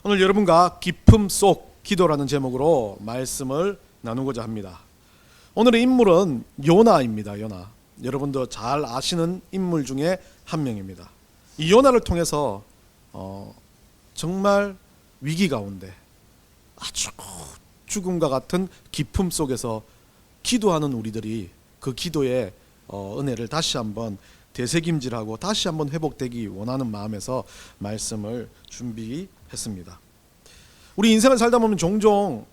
오늘 여러분과 기쁨 속 기도라는 제목으로 말씀을 나누고자 합니다. 오늘의 인물은 요나입니다. 요나. 여러분도 잘 아시는 인물 중에 한 명입니다. 이 요나를 통해서 정말 위기 가운데 아주 죽음과 같은 기쁨 속에서 기도하는 우리들이 그 기도의 은혜를 다시 한번 되새김질하고 다시 한번 회복되기 원하는 마음에서 말씀을 준비했습니다. 우리 인생을 살다 보면 종종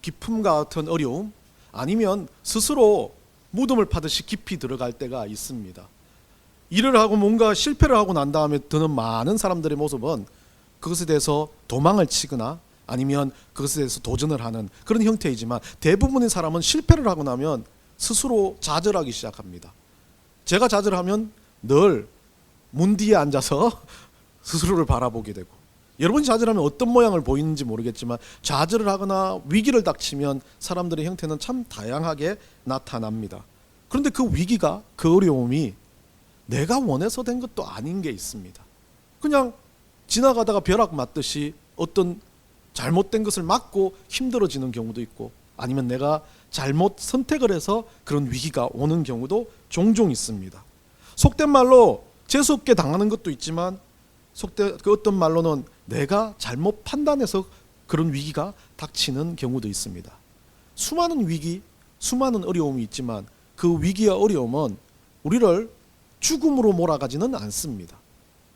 기쁨과 같은 어려움 아니면 스스로 무덤을 파듯이 깊이 들어갈 때가 있습니다. 일을 하고 뭔가 실패를 하고 난 다음에 드는 많은 사람들의 모습은 그것에 대해서 도망을 치거나 아니면 그것에 대해서 도전을 하는 그런 형태이지만, 대부분의 사람은 실패를 하고 나면 스스로 좌절하기 시작합니다. 제가 좌절하면 늘 문 뒤에 앉아서 스스로를 바라보게 되고, 여러분이 좌절하면 어떤 모양을 보이는지 모르겠지만 좌절을 하거나 위기를 닥치면 사람들의 형태는 참 다양하게 나타납니다. 그런데 그 위기가, 그 어려움이 내가 원해서 된 것도 아닌 게 있습니다. 그냥 지나가다가 벼락 맞듯이 어떤 잘못된 것을 맞고 힘들어지는 경우도 있고, 아니면 내가 잘못 선택을 해서 그런 위기가 오는 경우도 종종 있습니다. 속된 말로 재수없게 당하는 것도 있지만, 그 어떤 말로는 내가 잘못 판단해서 그런 위기가 닥치는 경우도 있습니다. 수많은 위기, 수많은 어려움이 있지만 그 위기와 어려움은 우리를 죽음으로 몰아가지는 않습니다.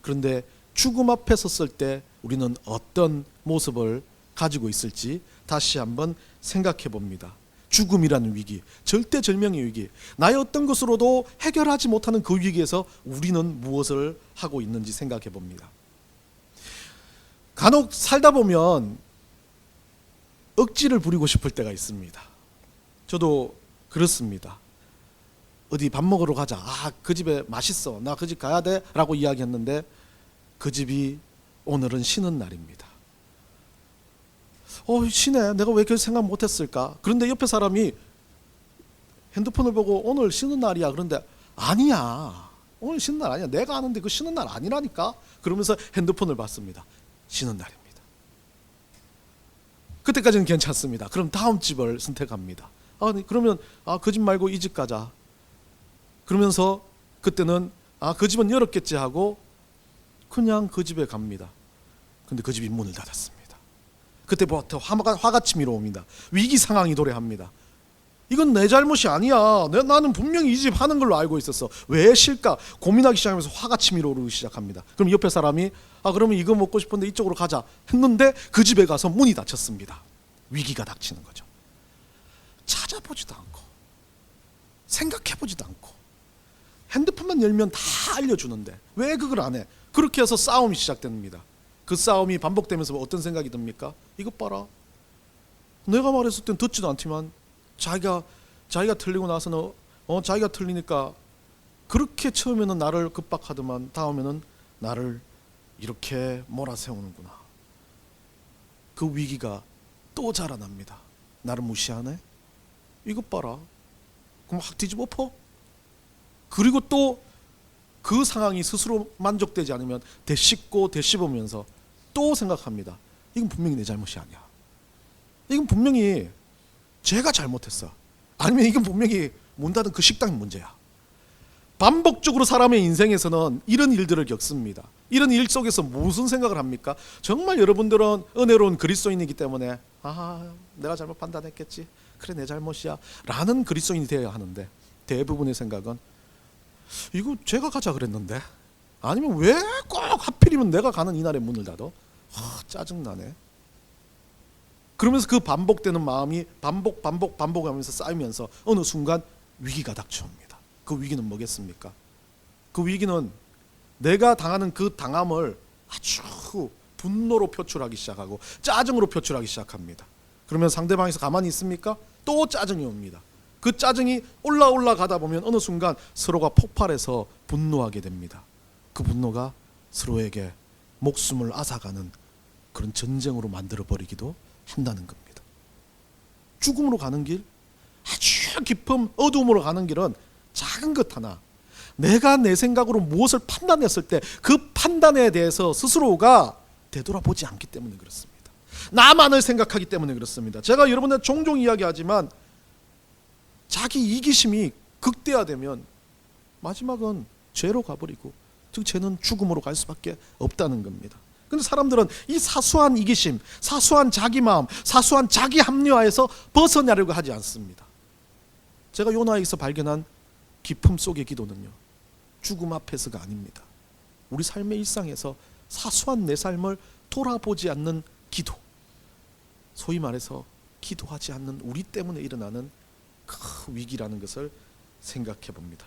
그런데 죽음 앞에 섰을 때 우리는 어떤 모습을 가지고 있을지 다시 한번 생각해 봅니다. 죽음이라는 위기, 절대절명의 위기, 나의 어떤 것으로도 해결하지 못하는 그 위기에서 우리는 무엇을 하고 있는지 생각해 봅니다. 간혹 살다 보면 억지를 부리고 싶을 때가 있습니다. 저도 그렇습니다. 어디 밥 먹으러 가자. 그 집에 맛있어. 나 그 집 가야 돼. 라고 이야기했는데 그 집이 오늘은 쉬는 날입니다. 쉬네. 내가 왜 그렇게 생각 못했을까? 그런데 옆에 사람이 핸드폰을 보고 오늘 쉬는 날이야. 그런데 아니야. 오늘 쉬는 날 아니야. 내가 아는데 그 쉬는 날 아니라니까? 그러면서 핸드폰을 봤습니다. 쉬는 날입니다. 그때까지는 괜찮습니다. 그럼 다음 집을 선택합니다. 그러면 그 집 말고 이 집 가자. 그러면서 그때는 그 집은 열었겠지 하고 그냥 그 집에 갑니다. 근데 그 집이 문을 닫았습니다. 그때부터 화가 치밀어 옵니다. 위기 상황이 도래합니다. 이건 내 잘못이 아니야. 나는 분명히 이 집 하는 걸로 알고 있었어. 왜 쉴까? 고민하기 시작하면서 화가 치밀어 오르기 시작합니다. 그럼 옆에 사람이 그러면 이거 먹고 싶은데 이쪽으로 가자 했는데 그 집에 가서 문이 닫혔습니다. 위기가 닥치는 거죠. 찾아보지도 않고 생각해보지도 않고 핸드폰만 열면 다 알려주는데 왜 그걸 안 해? 그렇게 해서 싸움이 시작됩니다. 그 싸움이 반복되면서 어떤 생각이 듭니까? 이것 봐라. 내가 말했을 땐 듣지도 않지만 자기가 틀리고 나서는 자기가 틀리니까 그렇게 처음에는 나를 급박하더만 다음에는 나를 이렇게 몰아세우는구나. 그 위기가 또 자라납니다. 나를 무시하네? 이것 봐라. 그럼 확 뒤집어 엎어? 그리고 또 그 상황이 스스로 만족되지 않으면 되씹고 되씹으면서 또 생각합니다. 이건 분명히 내 잘못이 아니야. 이건 분명히 제가 잘못했어. 아니면 이건 분명히 문 닫은 그 식당이 문제야. 반복적으로 사람의 인생에서는 이런 일들을 겪습니다. 이런 일 속에서 무슨 생각을 합니까? 정말 여러분들은 은혜로운 그리스도인이기 때문에 내가 잘못 판단했겠지. 그래 내 잘못이야. 라는 그리스도인이 되어야 하는데, 대부분의 생각은 이거 제가 가자 그랬는데, 아니면 왜 꼭 하필이면 내가 가는 이날에 문을 닫아? 짜증나네. 그러면서 그 반복되는 마음이 반복하면서 쌓이면서 어느 순간 위기가 닥쳐옵니다. 그 위기는 뭐겠습니까? 그 위기는 내가 당하는 그 당함을 아주 분노로 표출하기 시작하고 짜증으로 표출하기 시작합니다. 그러면 상대방에서 가만히 있습니까? 또 짜증이 옵니다. 그 짜증이 올라가다 보면 어느 순간 서로가 폭발해서 분노하게 됩니다. 그 분노가 서로에게 목숨을 앗아가는 그런 전쟁으로 만들어버리기도 한다는 겁니다. 죽음으로 가는 길, 아주 깊은 어두움으로 가는 길은 작은 것 하나, 내가 내 생각으로 무엇을 판단했을 때 그 판단에 대해서 스스로가 되돌아보지 않기 때문에 그렇습니다. 나만을 생각하기 때문에 그렇습니다. 제가 여러분들 종종 이야기하지만 자기 이기심이 극대화되면 마지막은 죄로 가버리고, 즉 죄는 죽음으로 갈 수밖에 없다는 겁니다. 근데 사람들은 이 사소한 이기심, 사소한 자기 마음, 사소한 자기 합리화에서 벗어나려고 하지 않습니다. 제가 요나에서 발견한 기품 속의 기도는요, 죽음 앞에서가 아닙니다. 우리 삶의 일상에서 사소한 내 삶을 돌아보지 않는 기도, 소위 말해서 기도하지 않는 우리 때문에 일어나는 그 위기라는 것을 생각해 봅니다.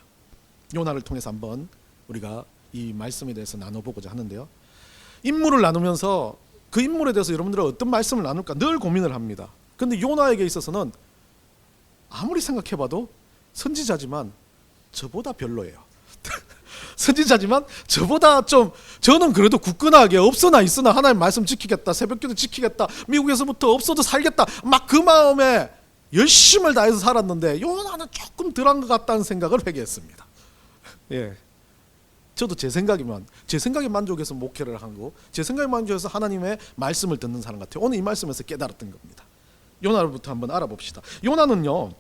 요나를 통해서 한번 우리가 이 말씀에 대해서 나눠보고자 하는데요, 인물을 나누면서 그 인물에 대해서 여러분들은 어떤 말씀을 나눌까 늘 고민을 합니다. 그런데 요나에게 있어서는 아무리 생각해봐도 선지자지만 저보다 별로예요. 선지자지만 저보다 좀, 저는 그래도 굳건하게 없으나 있으나 하나님 말씀 지키겠다, 새벽기도 지키겠다, 미국에서부터 없어도 살겠다, 막 그 마음에 열심을 다해서 살았는데 요나는 조금 덜한 것 같다는 생각을 회개했습니다. 예. 저도 제 생각에 만족해서 목회를 하고, 제 생각에 만족해서 하나님의 말씀을 듣는 사람 같아요. 오늘 이 말씀에서 깨달았던 겁니다. 요나부터 한번 알아봅시다. 요나는요,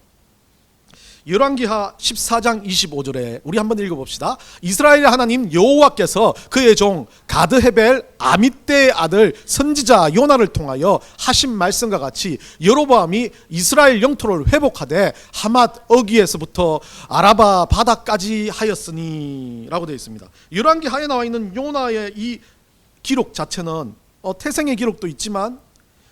열왕기하 14장 25절에 우리 한번 읽어봅시다. 이스라엘의 하나님 여호와께서 그의 종 가드헤벨 아밋대의 아들 선지자 요나를 통하여 하신 말씀과 같이 여로보암이 이스라엘 영토를 회복하되 하맛 어귀에서부터 아라바 바다까지 하였으니 라고 되어 있습니다. 열왕기하에 나와 있는 요나의 이 기록 자체는 태생의 기록도 있지만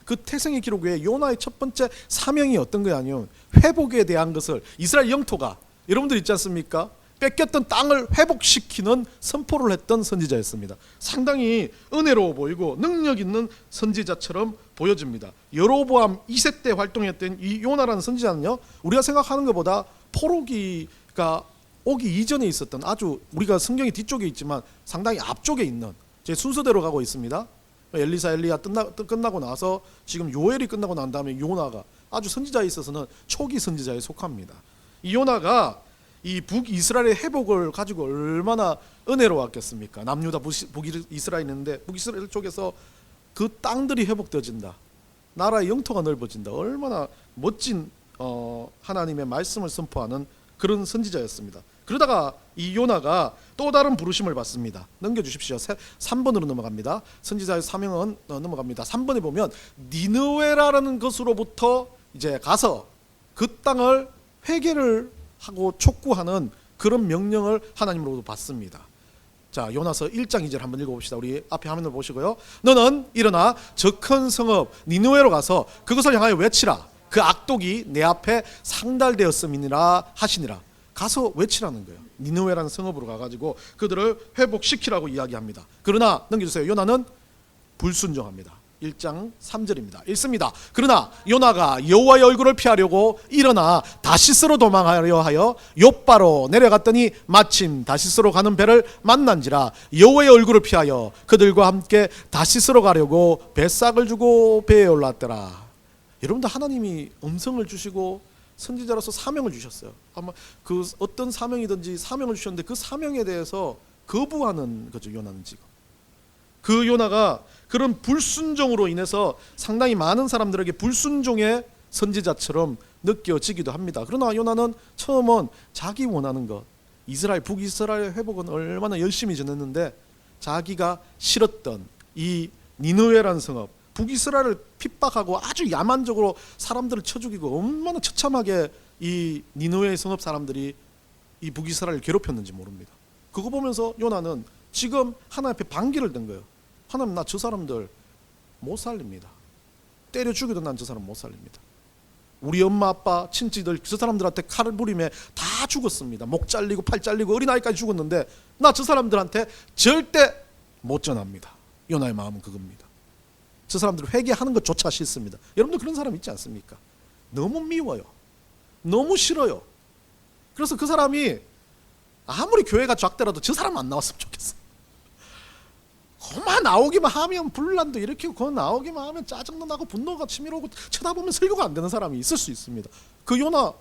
그 태생의 기록 외에 요나의 첫 번째 사명이 어떤 게 아니요, 회복에 대한 것을, 이스라엘 영토가 여러분들 있지 않습니까? 뺏겼던 땅을 회복시키는 선포를 했던 선지자였습니다. 상당히 은혜로워 보이고 능력 있는 선지자처럼 보여집니다. 여로보암 2세 때 활동했던 이 요나라는 선지자는요, 우리가 생각하는 것보다 포로기가 오기 이전에 있었던, 아주 우리가 성경이 뒤쪽에 있지만 상당히 앞쪽에 있는, 제 순서대로 가고 있습니다. 엘리사 엘리야 끝나고 나서 지금 요엘이 끝나고 난 다음에 요나가 아주 선지자에 있어서는 초기 선지자에 속합니다. 이 요나가 이 북이스라엘의 회복을 가지고 얼마나 은혜로웠겠습니까? 남유다 북이스라엘 있는데 북이스라엘 쪽에서 그 땅들이 회복되어진다, 나라의 영토가 넓어진다, 얼마나 멋진 하나님의 말씀을 선포하는 그런 선지자였습니다. 그러다가 이 요나가 또 다른 부르심을 받습니다. 넘겨주십시오. 3번으로 넘어갑니다. 선지자의 사명은 넘어갑니다. 3번에 보면 니느웨라는 것으로부터 이제 가서 그 땅을 회개를 하고 촉구하는 그런 명령을 하나님으로부터 받습니다. 자, 요나서 1장 2절 한번 읽어봅시다. 우리 앞에 화면을 보시고요. 너는 일어나 저 큰 성읍 니느웨로 가서 그것을 향하여 외치라. 그 악독이 내 앞에 상달되었음이니라 하시니라. 가서 외치라는 거예요. 니느웨라는 성읍으로 가가지고 그들을 회복시키라고 이야기합니다. 그러나 넘겨주세요. 요나는 불순종합니다. 1장 3절입니다. 읽습니다. 그러나 요나가 여호와의 얼굴을 피하려고 일어나 다시스로 도망하려 하여 욥바로 내려갔더니 마침 다시스로 가는 배를 만난지라 여호와의 얼굴을 피하여 그들과 함께 다시스로 가려고 뱃삭을 주고 배에 올랐더라. 여러분들, 하나님이 음성을 주시고 선지자로서 사명을 주셨어요. 아마 그 어떤 사명이든지 사명을 주셨는데 그 사명에 대해서 거부하는 거죠, 요나는 지금. 그 요나가 그런 불순종으로 인해서 상당히 많은 사람들에게 불순종의 선지자처럼 느껴지기도 합니다. 그러나 요나는 처음은 자기 원하는 것, 북이스라엘 회복은 얼마나 열심히 전했는데 자기가 싫었던 이 니느웨라는 성읍, 북이스라엘을 핍박하고 아주 야만적으로 사람들을 쳐 죽이고 얼마나 처참하게 이 니느웨 성읍 사람들이 이 북이스라엘을 괴롭혔는지 모릅니다. 그거 보면서 요나는 지금 하나님 앞에 반기를 든 거예요. 하나님, 나 저 사람들 못 살립니다. 때려 죽여도 난 저 사람 못 살립니다. 우리 엄마 아빠 친지들 저 사람들한테 칼을 부림에 다 죽었습니다. 목 잘리고 팔 잘리고 어린아이까지 죽었는데 나 저 사람들한테 절대 못 전합니다. 요나의 마음은 그겁니다. 저 사람들 회개하는 것조차 싫습니다. 여러분들 그런 사람 있지 않습니까? 너무 미워요. 너무 싫어요. 그래서 그 사람이 아무리 교회가 작더라도 저 사람 안 나왔으면 좋겠어. 그만 나오기만 하면 분란도 일으키고 그만 나오기만 하면 짜증도 나고 분노가 치밀어오고 쳐다보면 설교가 안 되는 사람이 있을 수 있습니다. 그 요나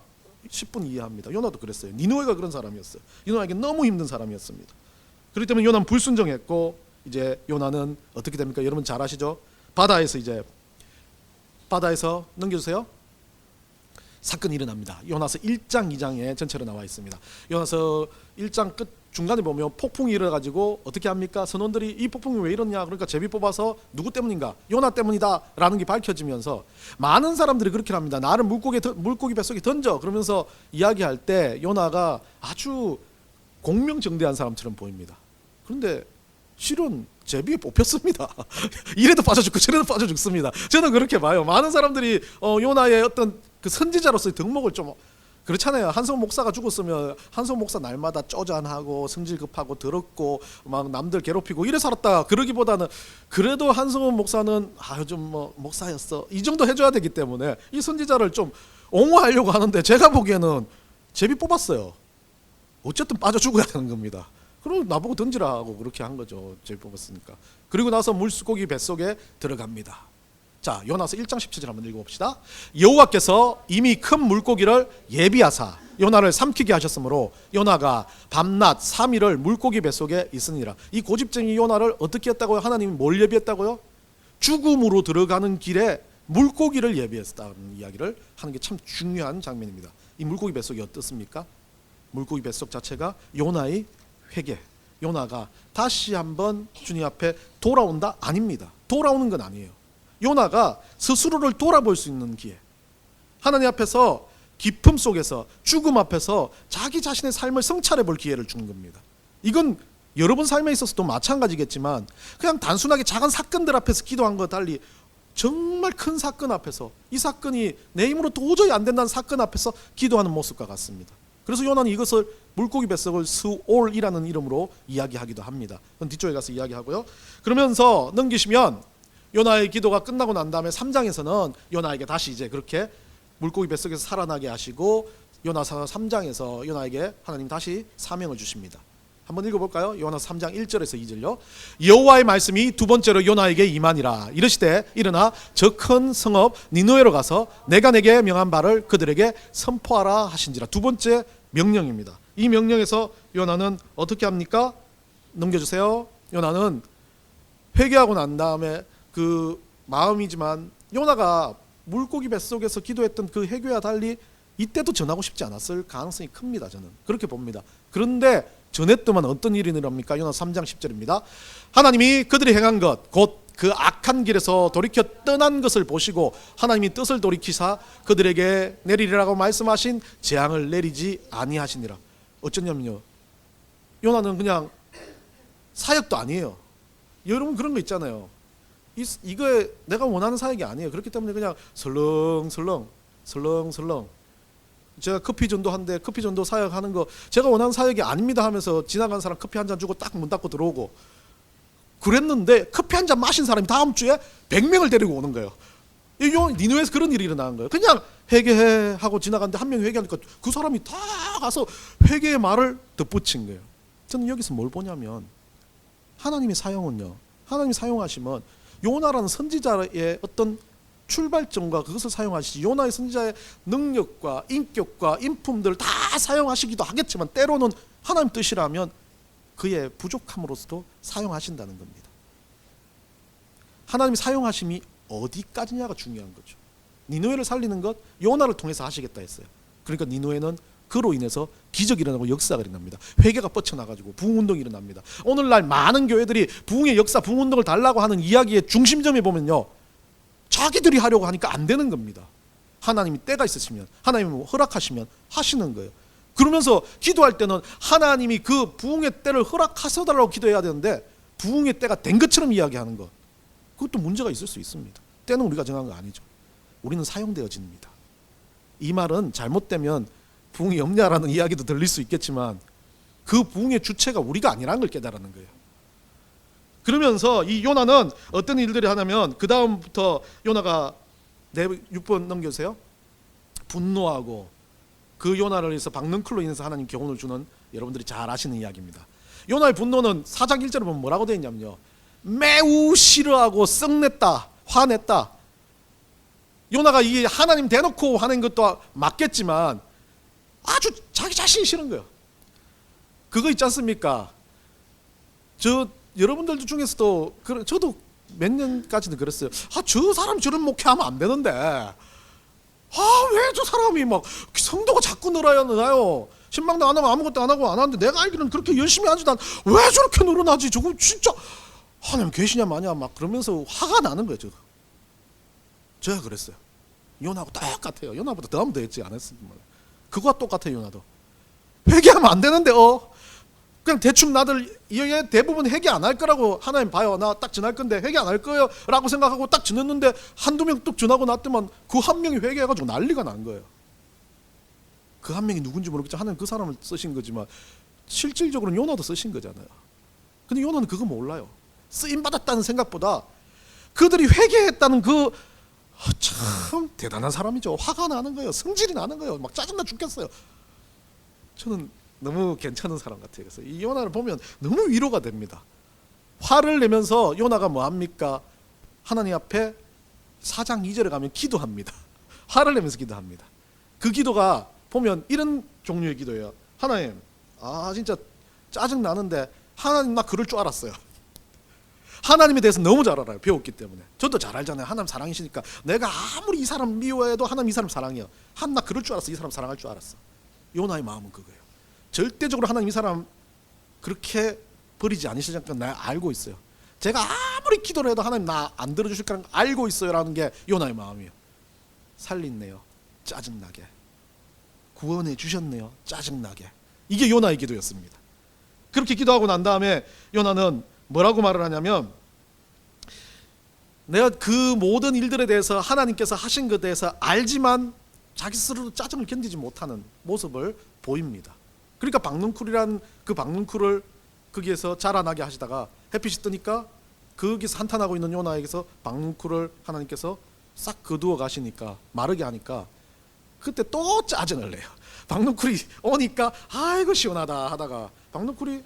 10분 이해합니다. 요나도 그랬어요. 니느웨가 그런 사람이었어요. 요나에게 너무 힘든 사람이었습니다. 그렇기 때문에 요나는 불순종했고 이제 요나는 어떻게 됩니까? 여러분 잘 아시죠? 바다에서 넘겨주세요. 사건이 일어납니다. 요나서 1장 2장에 전체로 나와 있습니다. 요나서 1장 끝 중간에 보면 폭풍이 일어나가지고 어떻게 합니까? 선원들이 이 폭풍이 왜 이러냐, 그러니까 제비 뽑아서 누구 때문인가? 요나 때문이다 라는 게 밝혀지면서 많은 사람들이 그렇게 합니다. 나를 물고기 뱃속에 던져, 그러면서 이야기할 때 요나가 아주 공명정대한 사람처럼 보입니다. 그런데 실은 제비에 뽑혔습니다. 이래도 빠져 죽고 저래도 빠져 죽습니다. 저는 그렇게 봐요. 많은 사람들이 요나의 어떤 그 선지자로서의 덕목을 좀 그렇잖아요. 한성훈 목사가 죽었으면 한성훈 목사 날마다 쪼잔하고 성질 급하고 더럽고 막 남들 괴롭히고 이래 살았다 그러기보다는 그래도 한성훈 목사는 요즘 뭐 목사였어 이 정도 해줘야 되기 때문에 이 선지자를 좀 옹호하려고 하는데, 제가 보기에는 제비 뽑았어요. 어쨌든 빠져 죽어야 되는 겁니다. 그럼 나보고 던지라고 그렇게 한 거죠. 제비 뽑았으니까. 그리고 나서 물고기 뱃속에 들어갑니다. 자, 요나서 1장 17절 한번 읽어봅시다. 여호와께서 이미 큰 물고기를 예비하사 요나를 삼키게 하셨으므로 요나가 밤낮 3일을 물고기 뱃속에 있으니라. 이 고집쟁이 요나를 어떻게 했다고요? 하나님이 뭘 예비했다고요? 죽음으로 들어가는 길에 물고기를 예비했다는 이야기를 하는 게 참 중요한 장면입니다. 이 물고기 뱃속이 어떻습니까? 물고기 뱃속 자체가 요나의 회개, 요나가 다시 한번 주님 앞에 돌아온다? 아닙니다. 돌아오는 건 아니에요. 요나가 스스로를 돌아볼 수 있는 기회, 하나님 앞에서 기품 속에서 죽음 앞에서 자기 자신의 삶을 성찰해 볼 기회를 주는 겁니다. 이건 여러분 삶에 있어서도 마찬가지겠지만 그냥 단순하게 작은 사건들 앞에서 기도한 것 달리 정말 큰 사건 앞에서, 이 사건이 내 힘으로 도저히 안 된다는 사건 앞에서 기도하는 모습과 같습니다. 그래서 요나는 이것을 물고기 뱃속을 스올이라는 이름으로 이야기하기도 합니다. 그건 뒤쪽에 가서 이야기하고요. 그러면서 넘기시면 요나의 기도가 끝나고 난 다음에 3장에서는 요나에게 다시 이제 그렇게 물고기 뱃속에서 살아나게 하시고 요나서 3장에서 요나에게 하나님 다시 사명을 주십니다. 한번 읽어볼까요? 요나서 3장 1절에서 2절요. 여호와의 말씀이 두 번째로 요나에게 임하니라. 이르시되 일어나 저 큰 성읍 니느웨로 가서 내가 내게 명한 바를 그들에게 선포하라 하신지라. 두 번째 명령입니다. 이 명령에서 요나는 어떻게 합니까? 넘겨주세요. 요나는 회개하고 난 다음에 그 마음이지만 요나가 물고기 뱃속에서 기도했던 그 회개와 달리 이때도 전하고 싶지 않았을 가능성이 큽니다. 저는 그렇게 봅니다. 그런데 전했더만 어떤 일이 일어납니까? 요나서 3장 10절입니다. 하나님이 그들이 행한 것 곧 그 악한 길에서 돌이켜 떠난 것을 보시고 하나님이 뜻을 돌이키사 그들에게 내리리라고 말씀하신 재앙을 내리지 아니하시니라. 어쩌냐면요, 요나는 그냥 사역도 아니에요. 여러분 그런 거 있잖아요. 이거 내가 원하는 사역이 아니에요. 그렇기 때문에 그냥 설렁설렁 제가 커피 전도하는데 커피 전도 사역하는 거 제가 원하는 사역이 아닙니다 하면서 지나간 사람 커피 한 잔 주고 딱 문 닫고 들어오고 그랬는데, 커피 한 잔 마신 사람이 다음 주에 100명을 데리고 오는 거예요. 니느웨에서 그런 일이 일어나는 거예요. 그냥 회개해 하고 지나갔는데 한 명이 회개하니까 그 사람이 다 가서 회개의 말을 덧붙인 거예요. 저는 여기서 뭘 보냐면 하나님의 사용은요, 하나님이 사용하시면 요나라는 선지자의 어떤 출발점과 그것을 사용하시지, 요나의 선지자의 능력과 인격과 인품들을 다 사용하시기도 하겠지만 때로는 하나님 뜻이라면 그의 부족함으로서도 사용하신다는 겁니다. 하나님이 사용하심이 어디까지냐가 중요한 거죠. 니느웨를 살리는 것 요나를 통해서 하시겠다 했어요. 그러니까 니느웨는 그로 인해서 기적이 일어나고 역사가 일어납니다. 회개가 뻗쳐나가지고 부흥운동이 일어납니다. 오늘날 많은 교회들이 부흥의 역사, 부흥운동을 달라고 하는 이야기의 중심점에 보면요, 자기들이 하려고 하니까 안 되는 겁니다. 하나님이 때가 있으시면, 하나님이 허락하시면 하시는 거예요. 그러면서 기도할 때는 하나님이 그 부흥의 때를 허락하셔달라고 기도해야 되는데 부흥의 때가 된 것처럼 이야기하는 것, 그것도 문제가 있을 수 있습니다. 때는 우리가 정한 거 아니죠. 우리는 사용되어집니다. 이 말은 잘못되면 부흥이 없냐라는 이야기도 들릴 수 있겠지만 그 부흥의 주체가 우리가 아니라는 걸 깨달는 거예요. 그러면서 이 요나는 어떤 일들이 하냐면 그 다음부터 요나가 6번 넘겨주세요. 분노하고 그 요나를 위해서 박능클로 인해서 하나님 교훈을 주는, 여러분들이 잘 아시는 이야기입니다. 요나의 분노는 4장 1절에 보면 뭐라고 되어 있냐면요, 매우 싫어하고 썩냈다, 화냈다. 요나가 이 하나님 대놓고 화낸 것도 맞겠지만 아주 자기 자신이 싫은 거예요. 그거 있지 않습니까? 저 여러분들 중에서도 저도 몇 년까지는 그랬어요. 저 사람 저런 목회하면 안 되는데, 왜 저 사람이 막 성도가 자꾸 늘어나요. 신방도 안 하면 아무것도 안 하고 안 하는데 내가 알기로는 그렇게 열심히 하지도 않. 왜 저렇게 늘어나지? 저거 진짜 하나님 계시냐 마냐 막 그러면서 화가 나는 거예요. 제가 그랬어요. 요나하고 똑같아요. 요나보다 더하면 더 했지 안 했습니다. 그거와 똑같아요. 요나도 회개하면 안 되는데 그냥 대충 나들 얘 대부분 회개 안 할 거라고 하나님 봐요. 나 딱 전할 건데 회개 안 할 거예요 라고 생각하고 딱 전했는데 한두 명 뚝 전하고 났더만 그 한 명이 회개해가지고 난리가 난 거예요. 그 한 명이 누군지 모르겠지만 하나님 그 사람을 쓰신 거지만 실질적으로는 요나도 쓰신 거잖아요. 근데 요나는 그거 몰라요. 쓰임받았다는 생각보다 그들이 회개했다는 참 대단한 사람이죠. 화가 나는 거예요. 성질이 나는 거예요. 막 짜증나 죽겠어요. 저는 너무 괜찮은 사람 같아요. 그래서 이 요나를 보면 너무 위로가 됩니다. 화를 내면서 요나가 뭐 합니까? 하나님 앞에 4장 2절에 가면 기도합니다. 화를 내면서 기도합니다. 그 기도가 보면 이런 종류의 기도예요. 하나님, 진짜 짜증 나는데 하나님 나 그럴 줄 알았어요. 하나님에 대해서 너무 잘 알아요. 배웠기 때문에. 저도 잘 알잖아요. 하나님 사랑이시니까 내가 아무리 이 사람 미워해도 하나님 이 사람 사랑해요. 나 그럴 줄 알았어. 이 사람 사랑할 줄 알았어. 요나의 마음은 그거예요. 절대적으로 하나님 이 사람 그렇게 버리지 않으실 건 내가 알고 있어요. 제가 아무리 기도를 해도 하나님 나 안 들어주실 거라는 거 알고 있어요 라는 게 요나의 마음이에요. 살린네요. 짜증나게. 구원해 주셨네요. 짜증나게. 이게 요나의 기도였습니다. 그렇게 기도하고 난 다음에 요나는 뭐라고 말을 하냐면 내가 그 모든 일들에 대해서 하나님께서 하신 것에 대해서 알지만 자기 스스로 짜증을 견디지 못하는 모습을 보입니다. 그러니까 박능쿨이란 그 박능쿨을 거기에서 자라나게 하시다가 햇빛이 뜨니까 거기서 한탄하고 있는 요나에게서 박능쿨을 하나님께서 싹 거두어 가시니까 마르게 하니까 그때 또 짜증을 내요. 박능쿨이 오니까 아이고 시원하다 하다가 박능쿨이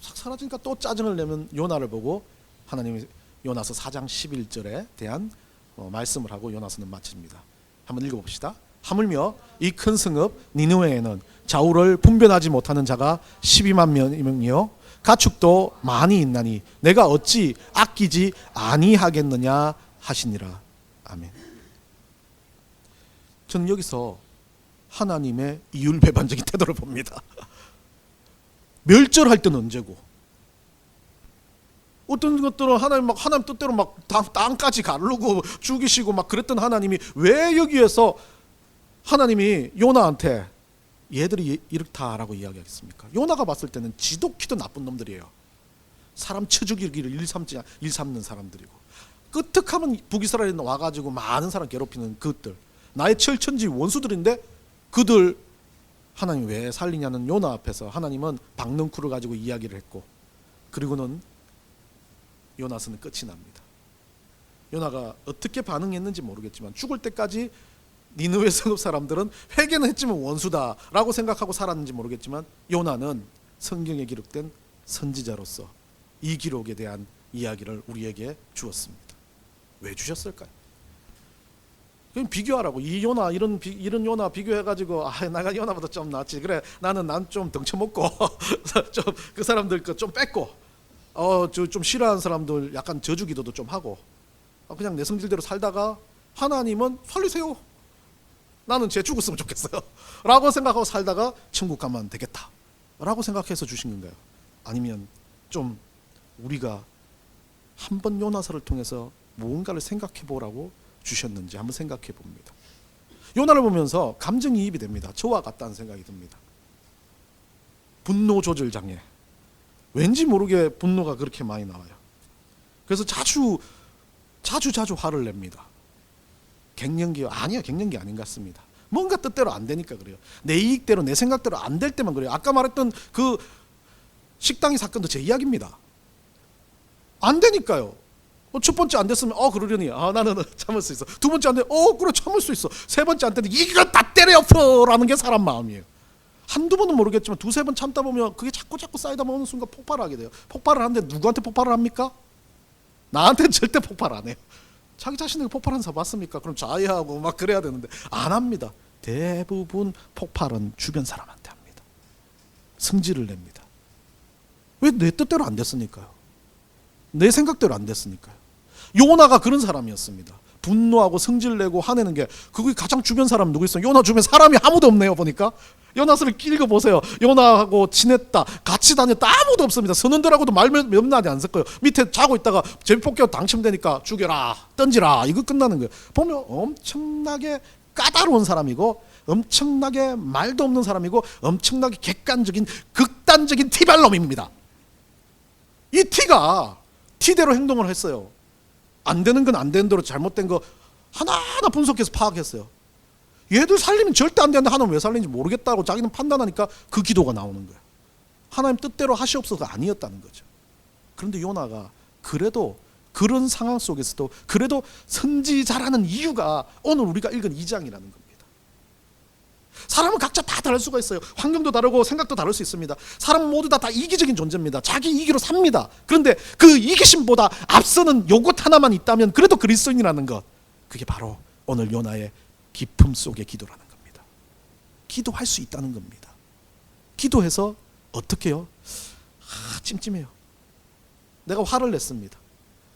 싹 사라지니까 또 짜증을 내면 요나를 보고 하나님이 요나서 4장 11절에 대한 말씀을 하고 요나서는 마칩니다. 한번 읽어봅시다. 하물며 이 큰 성읍 니느웨에는 좌우를 분별하지 못하는 자가 12만 명이며 가축도 많이 있나니 내가 어찌 아끼지 아니하겠느냐 하시니라. 아멘. 저는 여기서 하나님의 이율배반적인 태도를 봅니다. 멸절할 때는 언제고 어떤 것들은 하나님 뜻대로 막 땅까지 가르고 죽이시고 막 그랬던 하나님이 왜 여기에서 하나님이 요나한테 얘들이 이렇다라고 이야기하겠습니까? 요나가 봤을 때는 지독히도 나쁜 놈들이에요. 사람 쳐 죽이기를 일삼는 사람들이고 끄떡하면 북이스라엘에 와가지고 많은 사람 괴롭히는 그것들 나의 철천지 원수들인데 그들 하나님 왜 살리냐는 요나 앞에서 하나님은 박능쿨을 가지고 이야기를 했고 그리고는 요나서는 끝이 납니다. 요나가 어떻게 반응했는지 모르겠지만 죽을 때까지 니느웨 성읍 사람들은 회개는 했지만 원수다라고 생각하고 살았는지 모르겠지만 요나는 성경에 기록된 선지자로서 이 기록에 대한 이야기를 우리에게 주었습니다. 왜 주셨을까요? 그럼 비교하라고. 이 요나 이런 요나 비교해가지고 내가 요나보다 좀 낫지. 그래 난 좀 덩쳐먹고 좀 그 사람들 거 좀 뺏고 좀 싫어하는 사람들 약간 저주기도도 좀 하고 그냥 내 성질대로 살다가 하나님은 살리세요. 나는 쟤 죽었으면 좋겠어요 라고 생각하고 살다가 천국 가면 되겠다 라고 생각해서 주신 건가요? 아니면 좀 우리가 한번 요나서를 통해서 무언가를 생각해 보라고 주셨는지 한번 생각해 봅니다. 요나를 보면서 감정이입이 됩니다. 저와 같다는 생각이 듭니다. 분노 조절 장애. 왠지 모르게 분노가 그렇게 많이 나와요. 그래서 자주 화를 냅니다. 갱년기요? 아니요, 갱년기 아닌 것 같습니다. 뭔가 뜻대로 안 되니까 그래요. 내 이익대로 내 생각대로 안 될 때만 그래요. 아까 말했던 그 식당의 사건도 제 이야기입니다. 안 되니까요. 첫 번째 안 됐으면 그러려니 나는 참을 수 있어. 두 번째 안 돼. 그래 참을 수 있어. 세 번째 안 되는데 이거 다 때려엎어라는 게 사람 마음이에요. 한두 번은 모르겠지만 두세 번 참다 보면 그게 자꾸 쌓이다 보는 순간 폭발하게 돼요. 폭발을 하는데 누구한테 폭발을 합니까? 나한테는 절대 폭발 안 해요. 자기 자신에게 폭발하는 사람 봤습니까? 그럼 자해하고 막 그래야 되는데 안 합니다. 대부분 폭발은 주변 사람한테 합니다. 성질을 냅니다. 왜 내 뜻대로 안 됐으니까요. 내 생각대로 안 됐으니까요. 요나가 그런 사람이었습니다. 분노하고 성질내고 화내는 게, 그게 가장 주변 사람 누구 있어요? 요나 주변 사람이 아무도 없네요. 보니까 요나서를 읽어보세요. 요나하고 친했다, 같이 다녔다, 아무도 없습니다. 선원들하고도 말 몇 마디 안 섞어요. 밑에 자고 있다가 제비뽑기가 당첨되니까 죽여라, 던지라, 이거 끝나는 거예요. 보면 엄청나게 까다로운 사람이고, 엄청나게 말도 없는 사람이고, 엄청나게 객관적인 극단적인 티발놈입니다. 이 티가 티대로 행동을 했어요. 안 되는 건 안 되는 대로, 잘못된 거 하나하나 분석해서 파악했어요. 얘들 살리면 절대 안 되는데 하나님 왜 살리는지 모르겠다고 자기는 판단하니까 그 기도가 나오는 거예요. 하나님 뜻대로 하시옵소서가 아니었다는 거죠. 그런데 요나가 그래도 그런 상황 속에서도 그래도 선지자라는 이유가 오늘 우리가 읽은 2장이라는 겁니다. 사람은 각자 다 다를 수가 있어요. 환경도 다르고 생각도 다를 수 있습니다. 사람 모두 다 이기적인 존재입니다. 자기 이기로 삽니다. 그런데 그 이기심보다 앞서는 요것 하나만 있다면 그래도 그리스도인이라는 것, 그게 바로 오늘 요나의 기쁨 속의 기도라는 겁니다. 기도할 수 있다는 겁니다. 기도해서 어떻게 해요? 찜찜해요. 내가 화를 냈습니다.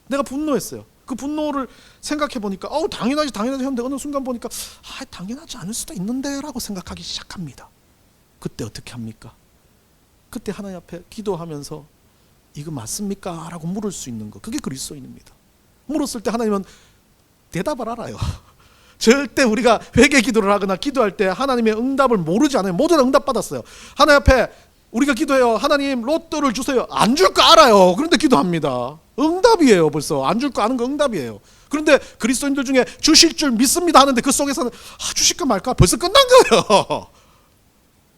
내가 분노했어요. 그 분노를 생각해 보니까 당연하지 했는데 어느 순간 보니까 당연하지 않을 수도 있는데 라고 생각하기 시작합니다. 그때 어떻게 합니까? 그때 하나님 앞에 기도하면서 이거 맞습니까? 라고 물을 수 있는 거, 그게 그리스도인입니다. 물었을 때 하나님은 대답을 알아요. 절대 우리가 회개 기도를 하거나 기도할 때 하나님의 응답을 모르지 않아요. 모두 다 응답받았어요. 하나님 앞에 우리가 기도해요. 하나님 로또를 주세요. 안 줄 거 알아요. 그런데 기도합니다. 응답이에요. 벌써 안 줄 거 아는 거 응답이에요. 그런데 그리스도인들 중에 주실 줄 믿습니다 하는데 그 속에서는 주실까 말까 벌써 끝난 거예요.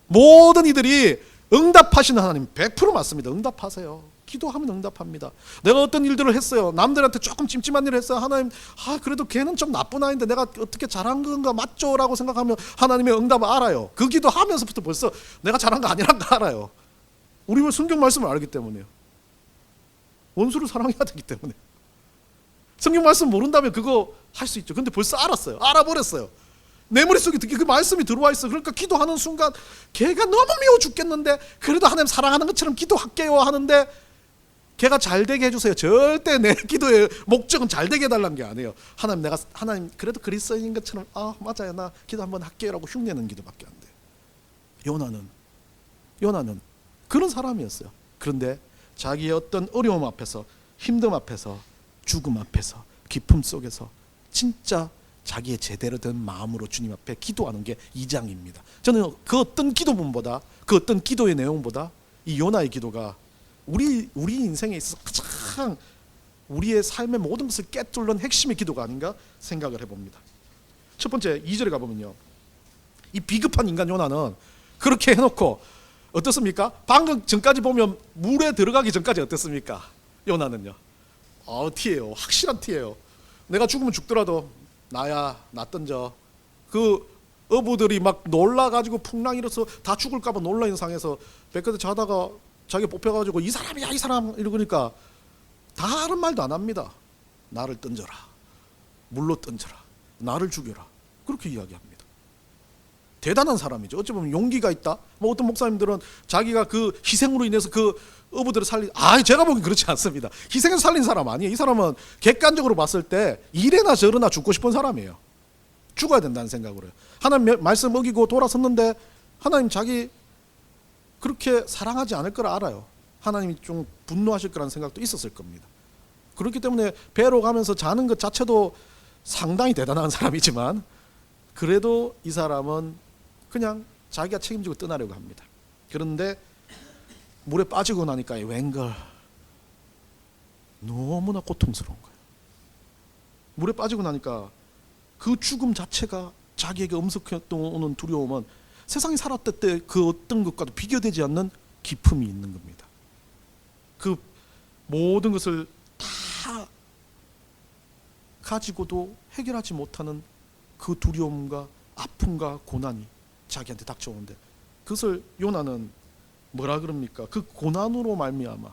모든 이들이 응답하시는 하나님 100% 맞습니다. 응답하세요. 기도하면 응답합니다. 내가 어떤 일들을 했어요. 남들한테 조금 찜찜한 일을 했어요. 하나님, 그래도 걔는 좀 나쁜 아이인데 내가 어떻게 잘한 건가 맞죠? 라고 생각하면 하나님의 응답을 알아요. 그 기도하면서부터 벌써 내가 잘한 거 아니란 거 알아요. 우리는 성경 말씀을 알기 때문에요. 원수를 사랑해야 되기 때문에. 성경 말씀 모른다면 그거 할 수 있죠. 근데 벌써 알았어요. 알아버렸어요. 내 머릿속에 그 말씀이 들어와 있어. 그러니까 기도하는 순간 걔가 너무 미워 죽겠는데 그래도 하나님 사랑하는 것처럼 기도할게요 하는데, 걔가 잘 되게 해주세요. 절대 내 기도의 목적은 잘 되게 해달라는 게 아니에요. 하나님 그래도 그리스도인인 것처럼 맞아요, 나 기도 한번 할게요 라고 흉내는 기도밖에 안 돼요. 요나는 그런 사람이었어요. 그런데 자기의 어떤 어려움 앞에서, 힘듦 앞에서, 죽음 앞에서, 기쁨 속에서 진짜 자기의 제대로 된 마음으로 주님 앞에 기도하는 게 2장입니다. 저는 그 어떤 기도문보다, 그 어떤 기도의 내용보다 이 요나의 기도가 우리 인생에 있어서 가장 우리의 삶의 모든 것을 깨뚫는 핵심의 기도가 아닌가 생각을 해봅니다. 첫 번째 2절에 가보면요, 이 비급한 인간 요나는 그렇게 해놓고 어떻습니까? 방금 전까지 보면 물에 들어가기 전까지 어땠습니까? 요나는요, 티예요. 확실한 티예요. 내가 죽으면 죽더라도 나야, 나 던져. 그 어부들이 막 놀라가지고 풍랑이 일어서 다 죽을까봐 놀라 있는 상에서 백끝에 자다가 자기가 뽑혀가지고 이 사람이야 이 사람 이러니까 다른 말도 안 합니다. 나를 던져라, 물로 던져라, 나를 죽여라, 그렇게 이야기합니다. 대단한 사람이죠. 어찌 보면 용기가 있다. 뭐 어떤 목사님들은 자기가 그 희생으로 인해서 그 어부들을 제가 보기엔 그렇지 않습니다. 희생해서 살린 사람 아니에요. 이 사람은 객관적으로 봤을 때 이래나 저래나 죽고 싶은 사람이에요. 죽어야 된다는 생각으로 해요. 하나님 말씀 어기고 돌아섰는데 하나님 자기 그렇게 사랑하지 않을 걸 알아요. 하나님이 좀 분노하실 거라는 생각도 있었을 겁니다. 그렇기 때문에 배로 가면서 자는 것 자체도 상당히 대단한 사람이지만, 그래도 이 사람은 그냥 자기가 책임지고 떠나려고 합니다. 그런데 물에 빠지고 나니까 웬걸 너무나 고통스러운 거예요. 물에 빠지고 나니까 그 죽음 자체가 자기에게 엄습해오는 두려움은 세상에 살았을 때 그 어떤 것과도 비교되지 않는 기쁨이 있는 겁니다. 그 모든 것을 다 가지고도 해결하지 못하는 그 두려움과 아픔과 고난이 자기한테 닥쳐오는데, 그것을 요나는 뭐라 그럽니까? 그 고난으로 말미암아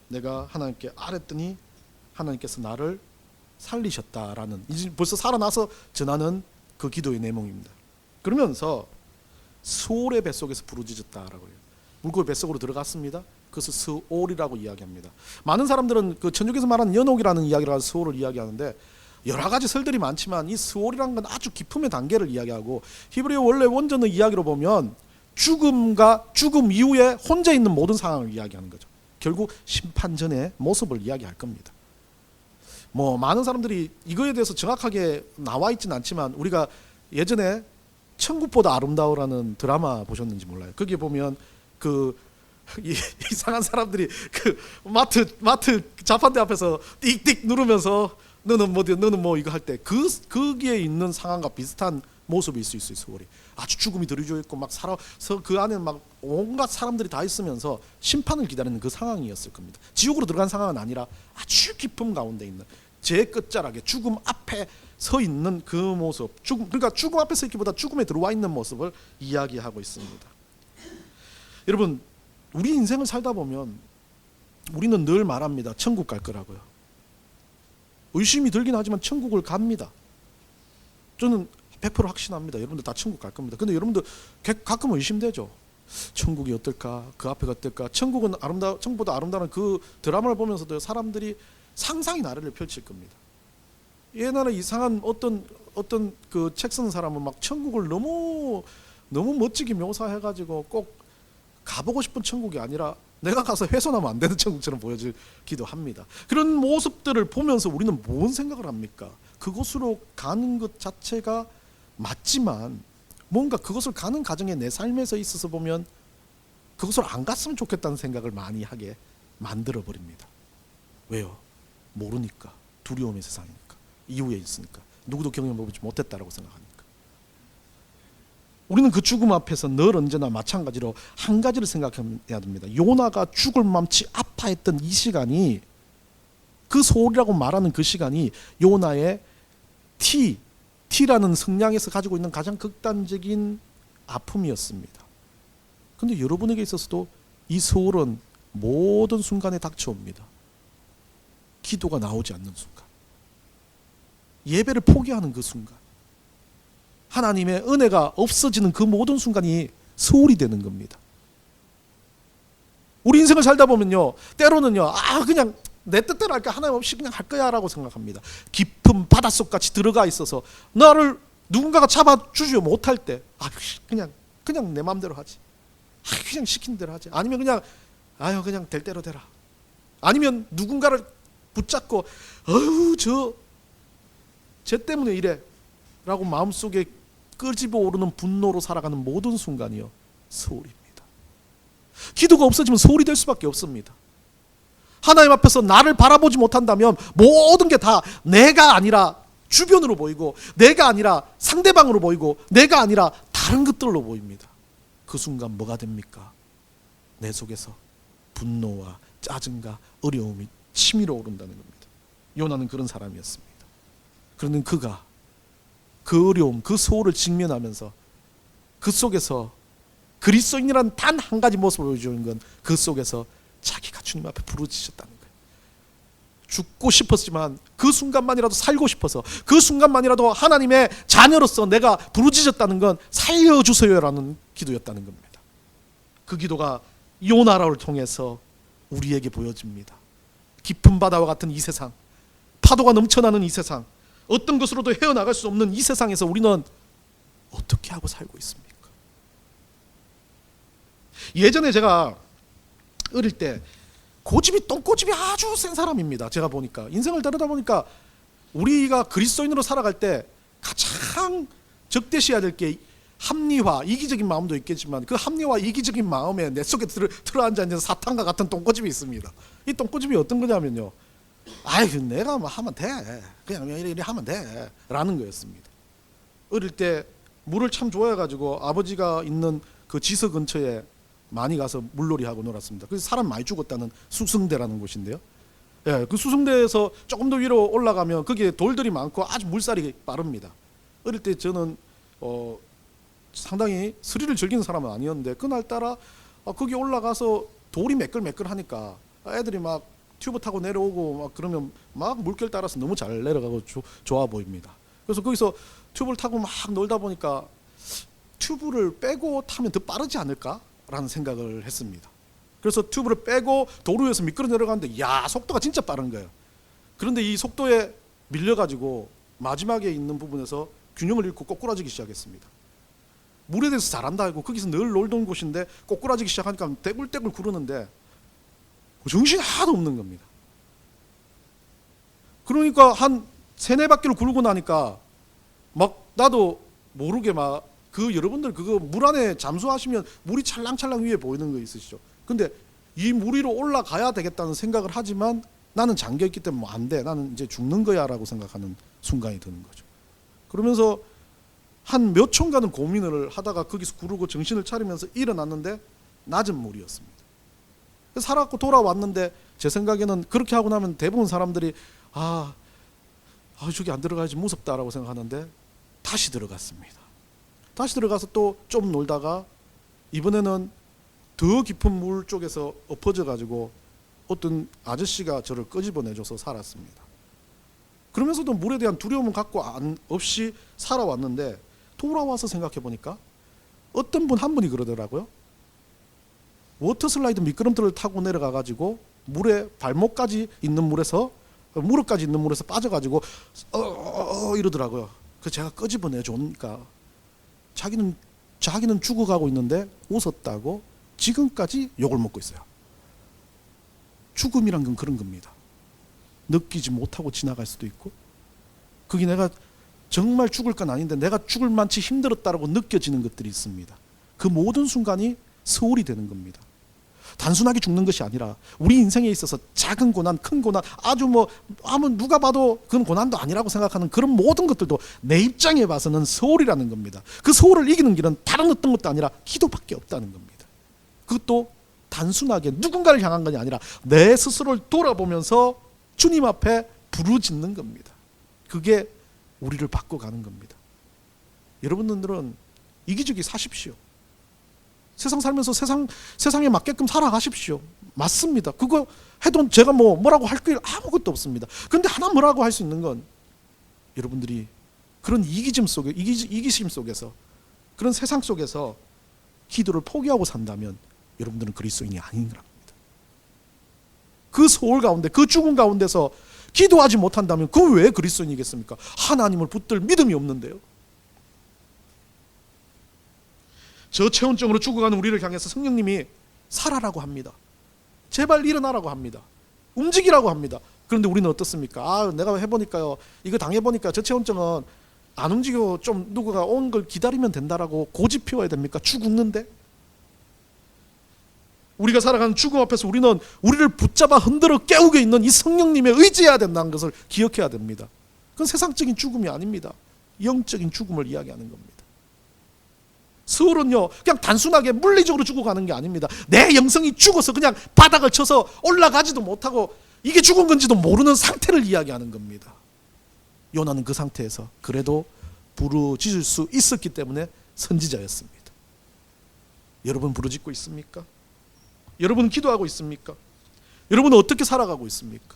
내가 하나님께 아뢰더니 하나님께서 나를 살리셨다라는, 이제 벌써 살아나서 전하는 그 기도의 내용입니다. 그러면서 수월의 뱃속에서 부르짖었다라고 해요. 물고기 뱃속으로 들어갔습니다. 그것을 스올이라고 이야기합니다. 많은 사람들은 그 천주교에서 말하는 연옥이라는 이야기를 스올을 이야기하는데 여러 가지 설들이 많지만 이 스올이라는 건 아주 기품의 단계를 이야기하고 히브리어 원래 원전의 이야기로 보면 죽음과 죽음 이후에 혼자 있는 모든 상황을 이야기하는 거죠. 결국 심판 전의 모습을 이야기할 겁니다. 뭐 많은 사람들이 이거에 대해서 정확하게 나와 있지는 않지만 우리가 예전에 천국보다 아름다워라는 드라마 보셨는지 몰라요. 거기에 보면 그 이상한 사람들이 그 마트 자판대 앞에서 띡띡 누르면서 너는 뭐 이거 할 때 거기에 있는 상황과 비슷한 모습일 수 있어요. 서울이 아주 죽음이 들이져 있고 막 살아서 그 안에 막 온갖 사람들이 다 있으면서 심판을 기다리는 그 상황이었을 겁니다. 지옥으로 들어간 상황은 아니라 아주 깊음 가운데 있는 제 끝자락에 죽음 앞에 서 있는 그 모습, 그러니까 죽음 앞에 서 있기보다 죽음에 들어와 있는 모습을 이야기하고 있습니다. 여러분, 우리 인생을 살다 보면 우리는 늘 말합니다. 천국 갈 거라고요. 의심이 들긴 하지만 천국을 갑니다. 저는 100% 확신합니다. 여러분들 다 천국 갈 겁니다. 근데 여러분들 가끔 의심되죠. 천국이 어떨까? 그 앞에가 어떨까? 천국보다 아름다운 그 드라마를 보면서도 사람들이 상상의 나래를 펼칠 겁니다. 옛날에 이상한 어떤 그 책 쓰는 사람은 막 천국을 너무 멋지게 묘사해가지고 꼭 가보고 싶은 천국이 아니라 내가 가서 훼손하면 안 되는 천국처럼 보여지기도 합니다. 그런 모습들을 보면서 우리는 뭔 생각을 합니까? 그곳으로 가는 것 자체가 맞지만 뭔가 그것을 가는 과정에 내 삶에서 있어서 보면 그것을 안 갔으면 좋겠다는 생각을 많이 하게 만들어 버립니다. 왜요? 모르니까. 두려움의 세상이니까. 이후에 있으니까. 누구도 경험해보지 못했다라고 생각하니까. 우리는 그 죽음 앞에서 늘 언제나 마찬가지로 한 가지를 생각해야 됩니다. 요나가 죽을 맘치 아파했던 이 시간이, 그 소홀이라고 말하는 그 시간이 요나의 T라는 성량에서 가지고 있는 가장 극단적인 아픔이었습니다. 그런데 여러분에게 있어서도 이 소홀은 모든 순간에 닥쳐옵니다. 기도가 나오지 않는 순간, 예배를 포기하는 그 순간, 하나님의 은혜가 없어지는 그 모든 순간이 소홀이 되는 겁니다. 우리 인생을 살다 보면요, 때로는요, 그냥 내 뜻대로 할까, 하나님 없이 그냥 할 거야 라고 생각합니다. 깊은 바닷속같이 들어가 있어서 나를 누군가가 잡아주지 못할 때 그냥 내 마음대로 하지, 그냥 시킨 대로 하지, 아니면 그냥 될 대로 되라, 아니면 누군가를 붙잡고 쟤 때문에 이래 라고 마음속에 끄집어 오르는 분노로 살아가는 모든 순간이요, 소홀입니다. 기도가 없어지면 소홀이 될 수밖에 없습니다. 하나님 앞에서 나를 바라보지 못한다면 모든 게 다 내가 아니라 주변으로 보이고, 내가 아니라 상대방으로 보이고, 내가 아니라 다른 것들로 보입니다. 그 순간 뭐가 됩니까? 내 속에서 분노와 짜증과 어려움이 치밀어 오른다는 겁니다. 요나는 그런 사람이었습니다. 그런데 그가 그 어려움, 그 소홀을 직면하면서 그 속에서 그리스도인이란 단 한 가지 모습을 보여주는 건 그 속에서 자기가 주님 앞에 부르짖었다는 거예요. 죽고 싶었지만 그 순간만이라도 살고 싶어서, 그 순간만이라도 하나님의 자녀로서 내가 부르짖었다는 건 살려주세요라는 기도였다는 겁니다. 그 기도가 요나를 통해서 우리에게 보여집니다. 깊은 바다와 같은 이 세상, 파도가 넘쳐나는 이 세상, 어떤 것으로도 헤어나갈 수 없는 이 세상에서 우리는 어떻게 하고 살고 있습니까? 예전에 제가 어릴 때 똥고집이 아주 센 사람입니다. 제가 보니까, 인생을 다루다 보니까 우리가 그리스도인으로 살아갈 때 가장 적대시해야 될 게 합리화, 이기적인 마음도 있겠지만 그 합리화, 이기적인 마음에 내 속에 들어앉아 있는 사탄과 같은 똥고집이 있습니다. 이 똥고집이 어떤 거냐면요, 내가 뭐 하면 돼, 그냥 이래 하면 돼 라는 거였습니다. 어릴 때 물을 참 좋아해가지고 아버지가 있는 그 지서 근처에 많이 가서 물놀이하고 놀았습니다. 그래서 사람 많이 죽었다는 수성대라는 곳인데요, 그 수성대에서 조금 더 위로 올라가면 거기에 돌들이 많고 아주 물살이 빠릅니다. 어릴 때 저는 상당히 스릴을 즐기는 사람은 아니었는데, 그날따라 거기 올라가서 돌이 매끌매끌하니까 애들이 막 튜브 타고 내려오고 막 그러면 막 물결 따라서 너무 잘 내려가고 좋아 보입니다. 그래서 거기서 튜브를 타고 막 놀다 보니까 튜브를 빼고 타면 더 빠르지 않을까라는 생각을 했습니다. 그래서 튜브를 빼고 도로 위에서 미끄러 내려가는데 야 속도가 진짜 빠른 거예요. 그런데 이 속도에 밀려가지고 마지막에 있는 부분에서 균형을 잃고 꼬꾸라지기 시작했습니다. 물에 대해서 잘 안다 알고 거기서 늘 놀던 곳인데 꼬꾸라지기 시작하니까 떼굴떼굴 구르는데 정신이 하나도 없는 겁니다. 그러니까 한 세네 바퀴를 굴고 나니까 막 나도 모르게 막 그 여러분들 그거 물 안에 잠수하시면 물이 찰랑찰랑 위에 보이는 거 있으시죠? 근데 이 물 위로 올라가야 되겠다는 생각을 하지만 나는 잠겨있기 때문에 뭐 안 돼. 나는 이제 죽는 거야 라고 생각하는 순간이 드는 거죠. 그러면서 한 몇 초간은 고민을 하다가 거기서 구르고 정신을 차리면서 일어났는데 낮은 물이었습니다. 살아갖고 돌아왔는데 제 생각에는 그렇게 하고 나면 대부분 사람들이 저기 안 들어가야지 무섭다라고 생각하는데 다시 들어갔습니다. 다시 들어가서 또 좀 놀다가 이번에는 더 깊은 물 쪽에서 엎어져 가지고 어떤 아저씨가 저를 끄집어내줘서 살았습니다. 그러면서도 물에 대한 두려움은 갖고 없이 살아왔는데 돌아와서 생각해 보니까 어떤 분 한 분이 그러더라고요. 워터슬라이드 미끄럼틀을 타고 내려가 가지고 물에 발목까지 있는 물에서 무릎까지 있는 물에서 빠져가지고 이러더라고요. 그래서 제가 끄집어내주니까 자기는 죽어가고 있는데 웃었다고 지금까지 욕을 먹고 있어요. 죽음이란 건 그런 겁니다. 느끼지 못하고 지나갈 수도 있고 그게 내가 정말 죽을 건 아닌데 내가 죽을 만치 힘들었다라고 느껴지는 것들이 있습니다. 그 모든 순간이 서울이 되는 겁니다. 단순하게 죽는 것이 아니라 우리 인생에 있어서 작은 고난, 큰 고난, 아주 누가 봐도 그건 고난도 아니라고 생각하는 그런 모든 것들도 내 입장에 봐서는 서울이라는 겁니다. 그 서울을 이기는 길은 다른 어떤 것도 아니라 기도밖에 없다는 겁니다. 그것도 단순하게 누군가를 향한 것이 아니라 내 스스로를 돌아보면서 주님 앞에 부르짖는 겁니다. 그게 우리를 바꿔가는 겁니다. 여러분들은 이기적이 사십시오. 세상 살면서 세상에 맞게끔 살아가십시오. 맞습니다. 그거 해도 제가 뭐라고 할 게 아무것도 없습니다. 그런데 하나 뭐라고 할 수 있는 건 여러분들이 그런 이기심 속에서 그런 세상 속에서 기도를 포기하고 산다면 여러분들은 그리스도인이 아닌 겁니다. 그 소울 가운데 그 죽음 가운데서 기도하지 못한다면 그건 왜 그리스도인이겠습니까? 하나님을 붙들 믿음이 없는데요. 저체온증으로 죽어가는 우리를 향해서 성령님이 살아라고 합니다. 제발 일어나라고 합니다. 움직이라고 합니다. 그런데 우리는 어떻습니까? 내가 해보니까요, 이거 당해보니까 저체온증은 안 움직이고 좀 누구가 온 걸 기다리면 된다라고 고집 피워야 됩니까? 죽는데? 우리가 살아가는 죽음 앞에서 우리는 우리를 붙잡아 흔들어 깨우고 있는 이 성령님에 의지해야 된다는 것을 기억해야 됩니다. 그건 세상적인 죽음이 아닙니다. 영적인 죽음을 이야기하는 겁니다. 서울은요 그냥 단순하게 물리적으로 죽어가는 게 아닙니다. 내 영성이 죽어서 그냥 바닥을 쳐서 올라가지도 못하고 이게 죽은 건지도 모르는 상태를 이야기하는 겁니다. 요나는 그 상태에서 그래도 부르짖을 수 있었기 때문에 선지자였습니다. 여러분 부르짖고 있습니까? 여러분 기도하고 있습니까? 여러분은 어떻게 살아가고 있습니까?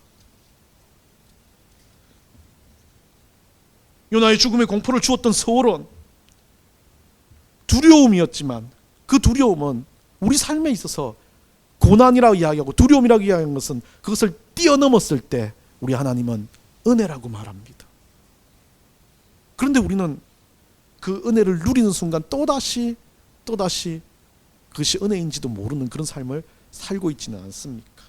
요나의 죽음의 공포를 주었던 서울은 두려움이었지만 그 두려움은 우리 삶에 있어서 고난이라고 이야기하고 두려움이라고 이야기하는 것은 그것을 뛰어넘었을 때 우리 하나님은 은혜라고 말합니다. 그런데 우리는 그 은혜를 누리는 순간 또다시 그것이 은혜인지도 모르는 그런 삶을 살고 있지는 않습니까?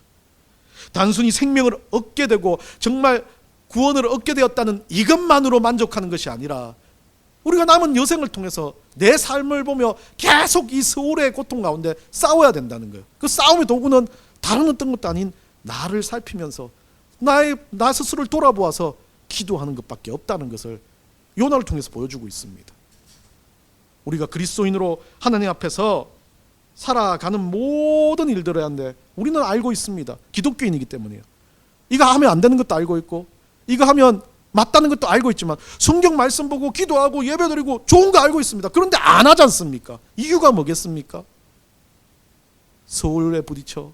단순히 생명을 얻게 되고 정말 구원을 얻게 되었다는 이것만으로 만족하는 것이 아니라 우리가 남은 여생을 통해서 내 삶을 보며 계속 이 서울의 고통 가운데 싸워야 된다는 거예요. 그 싸움의 도구는 다른 어떤 것도 아닌 나를 살피면서 나 스스로를 돌아보아서 기도하는 것밖에 없다는 것을 요나를 통해서 보여주고 있습니다. 우리가 그리스도인으로 하나님 앞에서 살아가는 모든 일들을 하는데 우리는 알고 있습니다. 기독교인이기 때문이에요. 이거 하면 안 되는 것도 알고 있고 이거 하면 맞다는 것도 알고 있지만 성경 말씀 보고 기도하고 예배드리고 좋은 거 알고 있습니다. 그런데 안 하지 않습니까? 이유가 뭐겠습니까? 서울에 부딪혀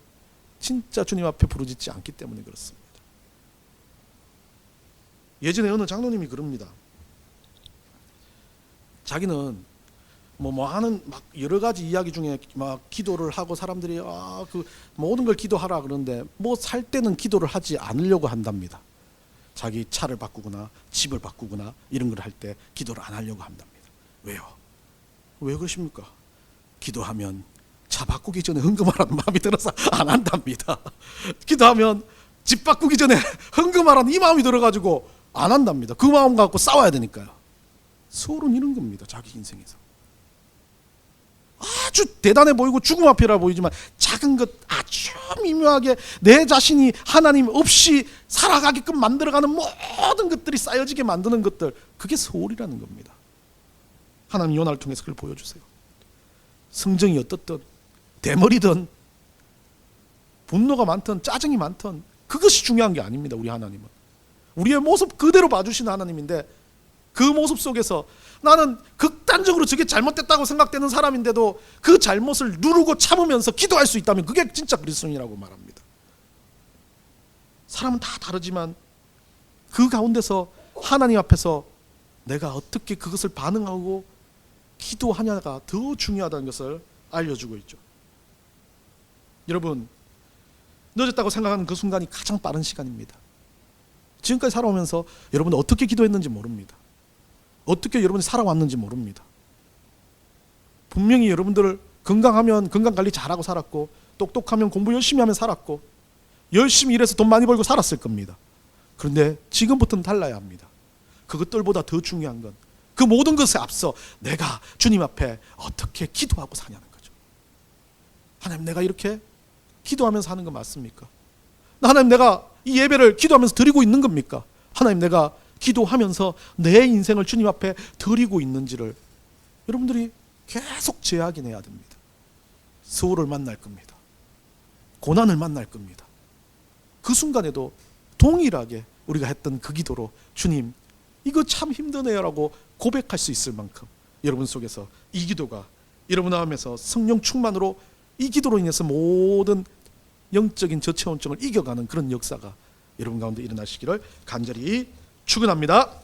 진짜 주님 앞에 부르짖지 않기 때문에 그렇습니다. 예전에 어느 장로님이 그럽니다. 자기는 뭐 하는 막 여러 가지 이야기 중에 막 기도를 하고 사람들이 그 모든 걸 기도하라 그러는데 뭐 살 때는 기도를 하지 않으려고 한답니다. 자기 차를 바꾸거나 집을 바꾸거나 이런 걸 할 때 기도를 안 하려고 한답니다. 왜요? 왜 그러십니까? 기도하면 차 바꾸기 전에 헌금하라는 마음이 들어서 안 한답니다. 기도하면 집 바꾸기 전에 헌금하라는 이 마음이 들어가지고 안 한답니다. 그 마음 갖고 싸워야 되니까요. 소울은 이런 겁니다. 자기 인생에서 아주 대단해 보이고 죽음 앞이라 보이지만 작은 것 아주 미묘하게 내 자신이 하나님 없이 살아가게끔 만들어가는 모든 것들이 쌓여지게 만드는 것들, 그게 소울이라는 겁니다. 하나님 요나를 통해서 그걸 보여주세요. 성정이 어떻든 대머리든 분노가 많든 짜증이 많든 그것이 중요한 게 아닙니다. 우리 하나님은 우리의 모습 그대로 봐주시는 하나님인데, 그 모습 속에서 나는 극단적으로 저게 잘못됐다고 생각되는 사람인데도 그 잘못을 누르고 참으면서 기도할 수 있다면 그게 진짜 그리스도인이라고 말합니다. 사람은 다 다르지만 그 가운데서 하나님 앞에서 내가 어떻게 그것을 반응하고 기도하냐가 더 중요하다는 것을 알려주고 있죠. 여러분, 늦었다고 생각하는 그 순간이 가장 빠른 시간입니다. 지금까지 살아오면서 여러분은 어떻게 기도했는지 모릅니다. 어떻게 여러분이 살아왔는지 모릅니다. 분명히 여러분들 건강하면 건강관리 잘하고 살았고, 똑똑하면 공부 열심히 하면 살았고, 열심히 일해서 돈 많이 벌고 살았을 겁니다. 그런데 지금부터는 달라야 합니다. 그것들보다 더 중요한 건 그 모든 것에 앞서 내가 주님 앞에 어떻게 기도하고 사냐는 거죠. 하나님, 내가 이렇게 기도하면서 하는 거 맞습니까? 하나님, 내가 이 예배를 기도하면서 드리고 있는 겁니까? 하나님, 내가 기도하면서 내 인생을 주님 앞에 드리고 있는지를 여러분들이 계속 재확인해야 됩니다. 소울을 만날 겁니다. 고난을 만날 겁니다. 그 순간에도 동일하게 우리가 했던 그 기도로 주님, 이거 참 힘드네요 라고 고백할 수 있을 만큼 여러분 속에서 이 기도가 여러분 마음에서 성령 충만으로 이 기도로 인해서 모든 영적인 저체온증을 이겨가는 그런 역사가 여러분 가운데 일어나시기를 간절히 축원합니다.